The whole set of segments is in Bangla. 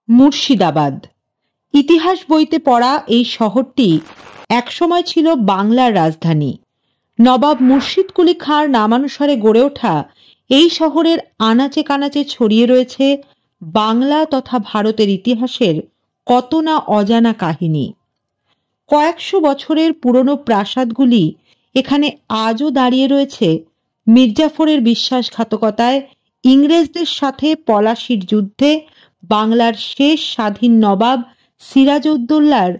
মুর্শিদাবাদ। ইতিহাস বইতে পড়া এই শহরটি একসময় ছিল বাংলার রাজধানী। নবাব মুর্শিদ কুলি খাঁর নামানুসারে গড়ে ওঠা এই শহরের আনাচে কানাচে ছড়িয়ে রয়েছে বাংলা তথা ভারতের ইতিহাসের কত না অজানা কাহিনী। কয়েকশো বছরের পুরনো প্রাসাদগুলি এখানে আজও দাঁড়িয়ে রয়েছে মির্জাফরের বিশ্বাসঘাতকতায় ইংরেজদের সাথে পলাশির যুদ্ধে বাংলার শেষ স্বাধীন নবাব সিরাজউদ্দৌলার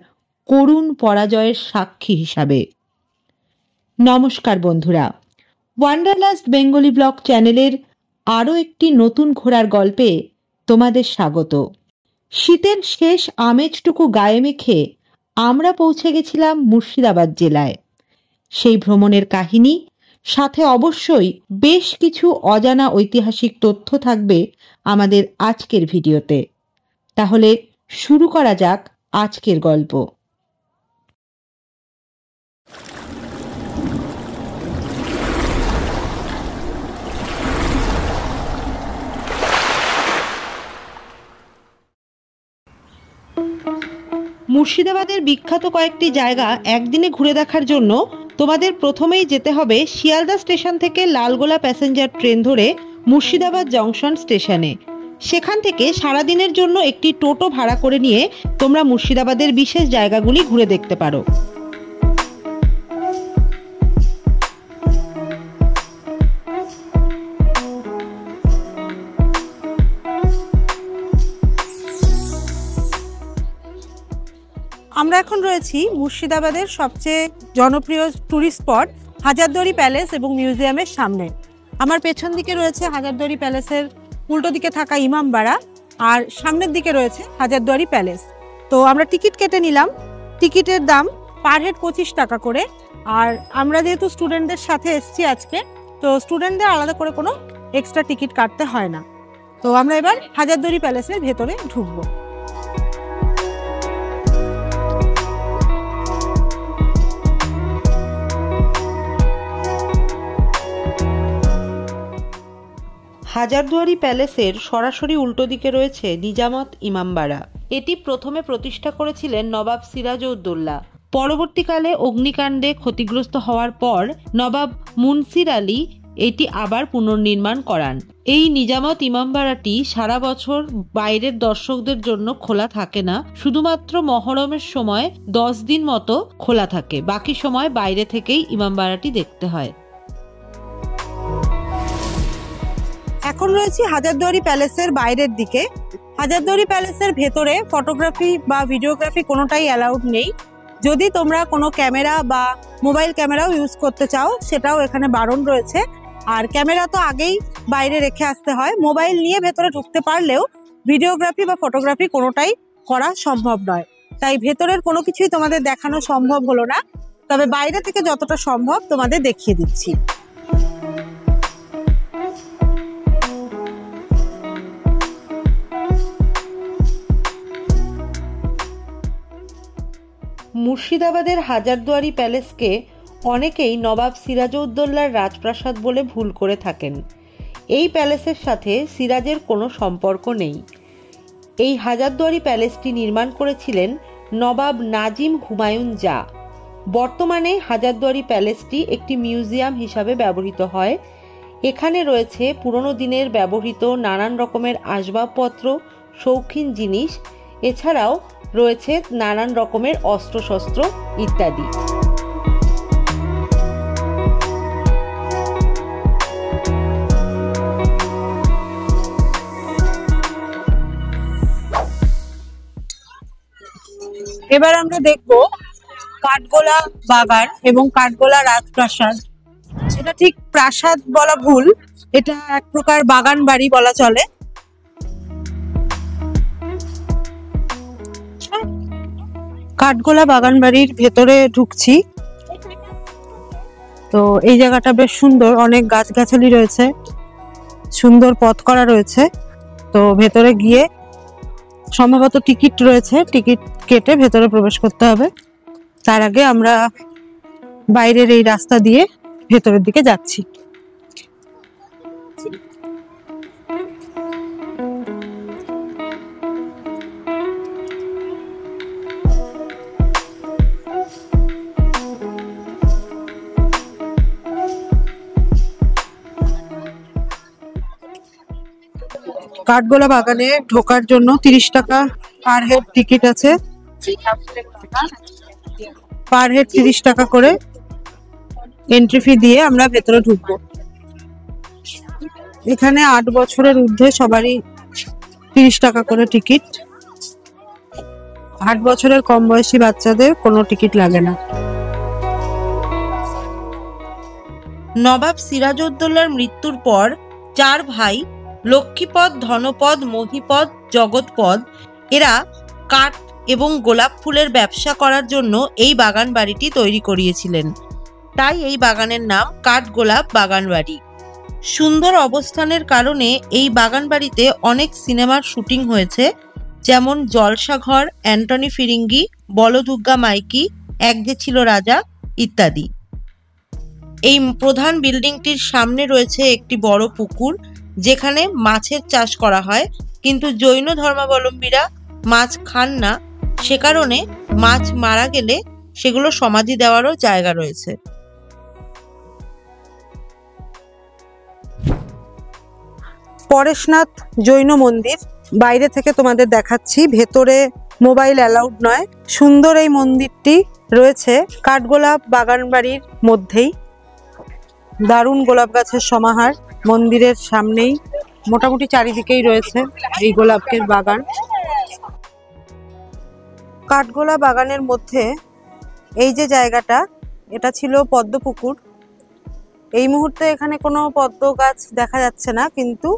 করুণ পরাজয়ের সাক্ষী হিসাবে। নমস্কার বন্ধুরা, ওয়ান্ডারলাস্ট বেঙ্গলি ব্লগ চ্যানেলের আরও একটি নতুন ঘোরার গল্পে তোমাদের স্বাগত। শীতের শেষ আমেজটুকু গায়ে মেখে আমরা পৌঁছে গেছিলাম মুর্শিদাবাদ জেলায়। সেই ভ্রমণের কাহিনী সাথে অবশ্যই বেশ কিছু অজানা ঐতিহাসিক তথ্য থাকবে আমাদের আজকের ভিডিওতে। তাহলে শুরু করা যাক আজকের গল্প। মুর্শিদাবাদের বিখ্যাত কয়েকটি জায়গা একদিনে ঘুরে দেখার জন্য তোমাদের প্রথমেই যেতে হবে শিয়ালদা স্টেশন থেকে লালগোলা প্যাসেঞ্জার ট্রেন ধরে মুর্শিদাবাদ জংশন স্টেশনে। সেখান থেকে সারাদিনের জন্য একটি টোটো ভাড়া করে নিয়ে তোমরা মুর্শিদাবাদের বিশেষ জায়গাগুলি ঘুরে দেখতে পারো। আমরা এখন রয়েছি মুর্শিদাবাদের সবচেয়ে জনপ্রিয় ট্যুরিস্ট স্পট হাজারদুয়ারি প্যালেস এবং মিউজিয়ামের সামনে। আমার পেছন দিকে রয়েছে হাজারদুয়ারি প্যালেসের উল্টো দিকে থাকা ইমামবাড়া, আর সামনের দিকে রয়েছে হাজারদুয়ারি প্যালেস। তো আমরা টিকিট কেটে নিলাম। টিকিটের দাম পার হেড 25 টাকা করে। আর আমরা যেহেতু স্টুডেন্টদের সাথে এসেছি আজকে, তো স্টুডেন্টদের আলাদা করে কোনো এক্সট্রা টিকিট কাটতে হয় না। তো আমরা এবার হাজারদুয়ারি প্যালেসের ভেতরে ঢুকবো। হাজারদুয়ারি প্যালেসের সরাসরি উল্টো দিকে রয়েছে নিজামত ইমামবাড়া। এটি প্রথমে প্রতিষ্ঠা করেছিলেন নবাব সিরাজউদ্দৌলা। পরবর্তীকালে অগ্নিকাণ্ডে ক্ষতিগ্রস্ত হওয়ার পর নবাব মুনসির আলী এটি আবার পুনর্নির্মাণ করান। এই নিজামত ইমামবাড়াটি সারা বছর বাইরের দর্শকদের জন্য খোলা থাকে না, শুধুমাত্র মহরমের সময় 10 দিন মতো খোলা থাকে। বাকি সময় বাইরে থেকেই ইমামবাড়াটি দেখতে হয়। এখন রয়েছি হাজারদুয়ারি প্যালেসের বাইরের দিকে। হাজারদুয়ারি প্যালেসের ভেতরে ফটোগ্রাফি বা ভিডিওগ্রাফি কোনোটাই অ্যালাউড নেই। যদি তোমরা কোনো ক্যামেরা বা মোবাইল ক্যামেরাও ইউজ করতে চাও, সেটাও এখানে বারণ রয়েছে। আর ক্যামেরা তো আগেই বাইরে রেখে আসতে হয়। মোবাইল নিয়ে ভেতরে ঢুকতে পারলেও ভিডিওগ্রাফি বা ফটোগ্রাফি কোনোটাই করা সম্ভব নয়। তাই ভেতরের কোনো কিছুই তোমাদের দেখানো সম্ভব হলো না, তবে বাইরে থেকে যতটা সম্ভব তোমাদের দেখিয়ে দিচ্ছি। মুর্শিদাবাদের হাজারদুয়ারি প্যালেসকে অনেকেই নবাব সিরাজউদ্দৌলার রাজপ্রাসাদ বলে ভুল করে থাকেন। এই প্যালেসের সাথে সিরাজের কোনো সম্পর্ক নেই। এই হাজারদুয়ারি প্যালেসটি নির্মাণ করেছিলেন নবাব নাজিম হুমায়ুন জা। বর্তমানে হাজারদুয়ারি প্যালেসটি একটি মিউজিয়াম হিসাবে ব্যবহৃত হয়। এখানে রয়েছে পুরনো দিনের ব্যবহৃত নানান রকমের আসবাবপত্র, শৌখিন জিনিস, এছাড়াও রয়েছে নানান রকমের অস্ত্রশস্ত্র ইত্যাদি। এবার আমরা দেখব কাঠগোলা বাগান এবং কাঠগোলা রাজপ্রাসাদ। এটা ঠিক প্রাসাদ বলা ভুল, এটা এক প্রকার বাগান বাড়ি বলা চলে। কাঠগোলা বাগান বাড়ির ভেতরে ঢুকছি। তো এই জায়গাটা বেশ সুন্দর, অনেক গাছগাছালি রয়েছে, সুন্দর পথ করা রয়েছে। তো ভেতরে গিয়ে সম্ভবত টিকিট রয়েছে, টিকিট কেটে ভেতরে প্রবেশ করতে হবে। তার আগে আমরা বাইরের এই রাস্তা দিয়ে ভেতরের দিকে যাচ্ছি। কাঠগোলা বাগানে ঢোকার জন্য 30 টাকা পার হেড টিকিট আছে। পার হেড 30 টাকা করে এন্ট্রি ফি দিয়ে আমরা ভেতরে ঢুকবো। এখানে 8 বছরের ঊর্ধ্বে সবারই 30 টাকা করে টিকিট। 8 বছরের কম বয়সী বাচ্চাদের কোনো টিকিট লাগে না। নবাব সিরাজউদ্দৌলার মৃত্যুর পর 4 ভাই লক্ষ্মীপদ, ধনপদ, মহিপদ, জগৎপদ এরা কাঠ এবং গোলাপ ফুলের ব্যবসা করার জন্য এই বাগান বাড়িটি তৈরি করিয়েছিলেন। তাই এই বাগানের নাম কাঠগোলাপ বাগান বাড়ি। সুন্দর অবস্থানের কারণে এই বাগান বাড়িতে অনেক সিনেমার শুটিং হয়েছে, যেমন জলসাঘর, অ্যান্টনি ফিরিঙ্গি, বলদুর্গা মাইকি, এক যে ছিল রাজা ইত্যাদি। এই প্রধান বিল্ডিংটির সামনে রয়েছে একটি বড় পুকুর, যেখানে মাছের চাষ করা হয়, কিন্তু জৈন ধর্মাবলম্বীরা মাছ খান না, সে কারণে মাছ মারা গেলে সেগুলো সমাধি দেওয়ারও জায়গা রয়েছে। পরেশনাথ জৈন মন্দির বাইরে থেকে তোমাদের দেখাচ্ছি, ভেতরে মোবাইল অ্যালাউড নয়। সুন্দর এই মন্দিরটি রয়েছে কাঠগোলাপ বাগান বাড়ির মধ্যেই। দারুণ গোলাপ গাছের সমাহার মন্দিরের সামনেই, মোটামুটি চারিদিকেই রয়েছে এই গোলাপের বাগান। কাঠগোলা বাগানের মধ্যে এই যে জায়গাটা, এটা ছিল পদ্মপুকুর। এই মুহূর্তে এখানে কোনো পদ্ম গাছ দেখা যাচ্ছে না, কিন্তু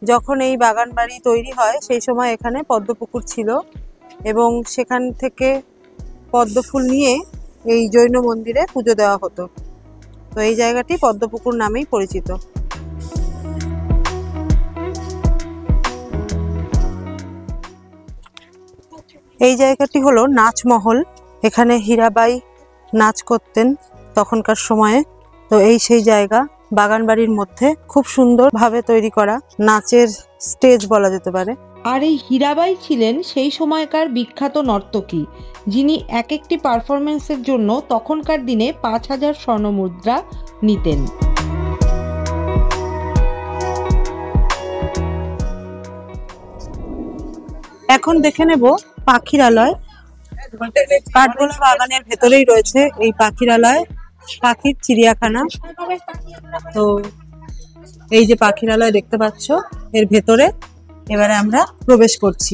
যখন এই বাগান বাড়ি তৈরি হয় সেই সময় এখানে পদ্মপুকুর ছিল এবং সেখান থেকে পদ্ম ফুল নিয়ে এই জৈন মন্দিরে পুজো দেওয়া হতো। তো এই জায়গাটি পদ্মপুকুর নামেই পরিচিত। এই জায়গাটি হলো নাচমহল। এখানে হীরাবাই নাচ করতেন তখনকার সময়ে। তো এই সেই জায়গা, বাগান বাড়ির মধ্যে খুব সুন্দরভাবে তৈরি করা নাচের স্টেজ বলা যেতে পারে। আর এই হীরাবাই ছিলেন সেই সময়কার বিখ্যাত নর্তকী, যিনি এক একটি পারফরমেন্সের জন্য তখনকার দিনে 5000 স্বর্ণমুদ্রা নিতেন। এখন দেখে নেব পাখিরালয়। কাঠগোলা বাগানের ভেতরেই রয়েছে এই পাখিরালয়, পাখির চিড়িয়াখানা। তো এই যে পাখিরালয় দেখতে পাচ্ছ, এর ভেতরে এবারে আমরা প্রবেশ করছি।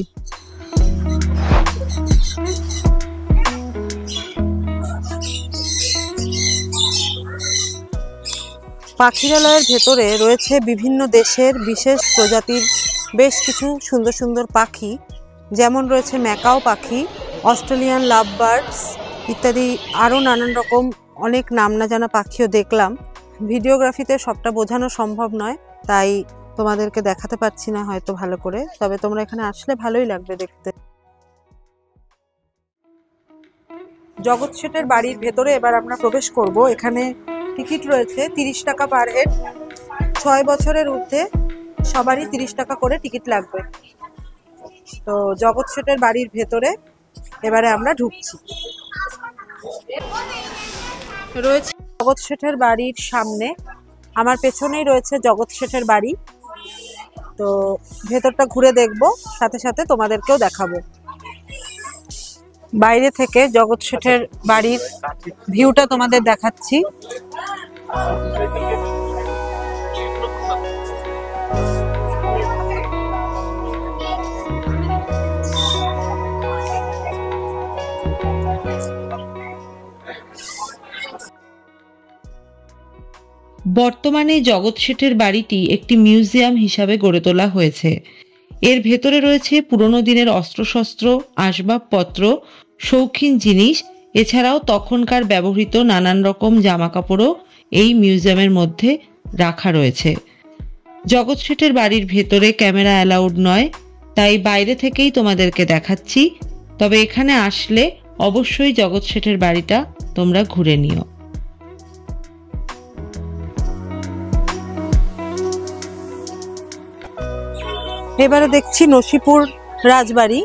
পাখিরালয়ের ভেতরে রয়েছে বিভিন্ন দেশের বিশেষ প্রজাতির বেশ কিছু সুন্দর সুন্দর পাখি, যেমন রয়েছে ম্যাকাও পাখি, অস্ট্রেলিয়ান লাভ বার্ডস ইত্যাদি। আরও নানান রকম অনেক নাম না জানা পাখিও দেখলাম। ভিডিওগ্রাফিতে সবটা বোঝানো সম্ভব নয়, তাই তোমাদেরকে দেখাতে পারছি না হয়তো ভালো করে, তবে তোমরা এখানে আসলে ভালোই লাগবে দেখতে। জগৎ শেঠের বাড়ির ভেতরে এবার আমরা প্রবেশ করব। এখানে টিকিট রয়েছে 30 টাকা পার হেড। 6 বছরের ঊর্ধ্বে সবারই 30 টাকা করে টিকিট লাগবে। তো জগৎ শেঠের বাড়ির ভেতরে এবারে আমরা ঢুকছি। রয়েছে জগৎ শেঠের বাড়ির সামনে, আমার পেছনেই রয়েছে জগৎ শেঠের বাড়ি। তো ভেতরটা ঘুরে দেখব, সাথে সাথে তোমাদেরকেও দেখাবো। বাইরে থেকে জগৎ শেঠের বাড়ির ভিউটা তোমাদের দেখাচ্ছি। বর্তমানে জগৎ শেঠের বাড়িটি একটি মিউজিয়াম হিসাবে গড়ে তোলা হয়েছে। এর ভেতরে রয়েছে পুরনো দিনের অস্ত্রশস্ত্র, আসবাবপত্র, শৌখিন জিনিস, এছাড়াও তখনকার ব্যবহৃত নানান রকম জামাকাপড়ও এই মিউজিয়ামের মধ্যে রাখা রয়েছে। জগৎ শেঠের বাড়ির ভেতরে ক্যামেরা অ্যালাউড নয়, তাই বাইরে থেকেই তোমাদেরকে দেখাচ্ছি। তবে এখানে আসলে অবশ্যই জগৎ শেঠের বাড়িটা তোমরা ঘুরে নিও। এবারে দেখছি নসিপুর রাজবাড়ি।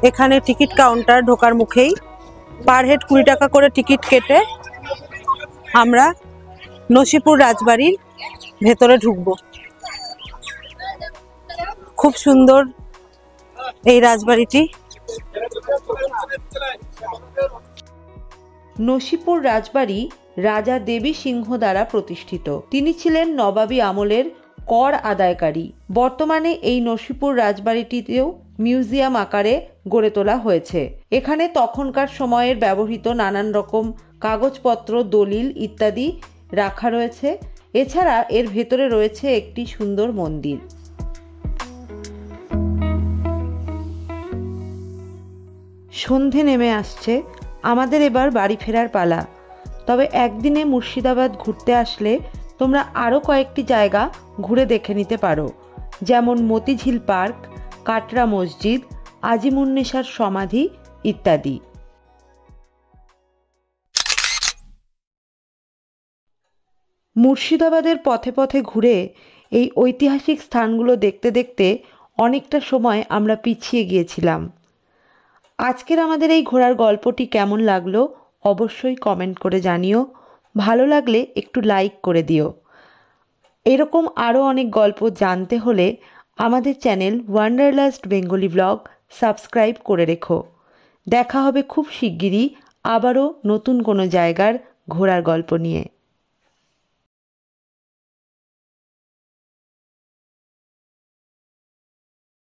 এখানে টিকিট কাউন্টার ঢোকার মুখেই পার হেড 20 টাকা করে টিকিট কেটে আমরা নসিপুর রাজবাড়ির ভেতরে ঢুকবো। খুব সুন্দর এই রাজবাড়িটি। নসিপুর রাজবাড়ি রাজা দেবী সিংহ দ্বারা প্রতিষ্ঠিত। তিনি ছিলেন নবাবী আমলের কর আদায়কারী। বর্তমানে এই নসিপুর রাজবাড়িটিতেও মিউজিয়াম আকারে গড়ে তোলা হয়েছে। এখানে তখনকার সময়ের ব্যবহৃত নানান রকম কাগজপত্র, দলিল ইত্যাদি রাখা রয়েছে। এছাড়া এর ভেতরে রয়েছে একটি সুন্দর মন্দির। সন্ধে নেমে আসছে, আমাদের এবার বাড়ি ফেরার পালা। তবে একদিনে মুর্শিদাবাদ ঘুরতে আসলে তোমরা আরও কয়েকটি জায়গা ঘুরে দেখে নিতে পারো, যেমন মতিঝিল পার্ক, কাটরা মসজিদ, আজিমুন্নেসার সমাধি ইত্যাদি। মুর্শিদাবাদের পথে পথে ঘুরে এই ঐতিহাসিক স্থানগুলো দেখতে দেখতে অনেকটা সময় আমরা পিছিয়ে গিয়েছিলাম। আজকের আমাদের এই ঘোরার গল্পটি কেমন লাগলো অবশ্যই কমেন্ট করে জানিও। ভালো লাগলে একটু লাইক করে দিও। এরকম আরও অনেক গল্প জানতে হলে আমাদের channel wanderlust Bengali blog subscribe করে রেখো। দেখা হবে খুব শিগগিরই আবারও নতুন কোনো জায়গার ঘোরার গল্প নিয়ে।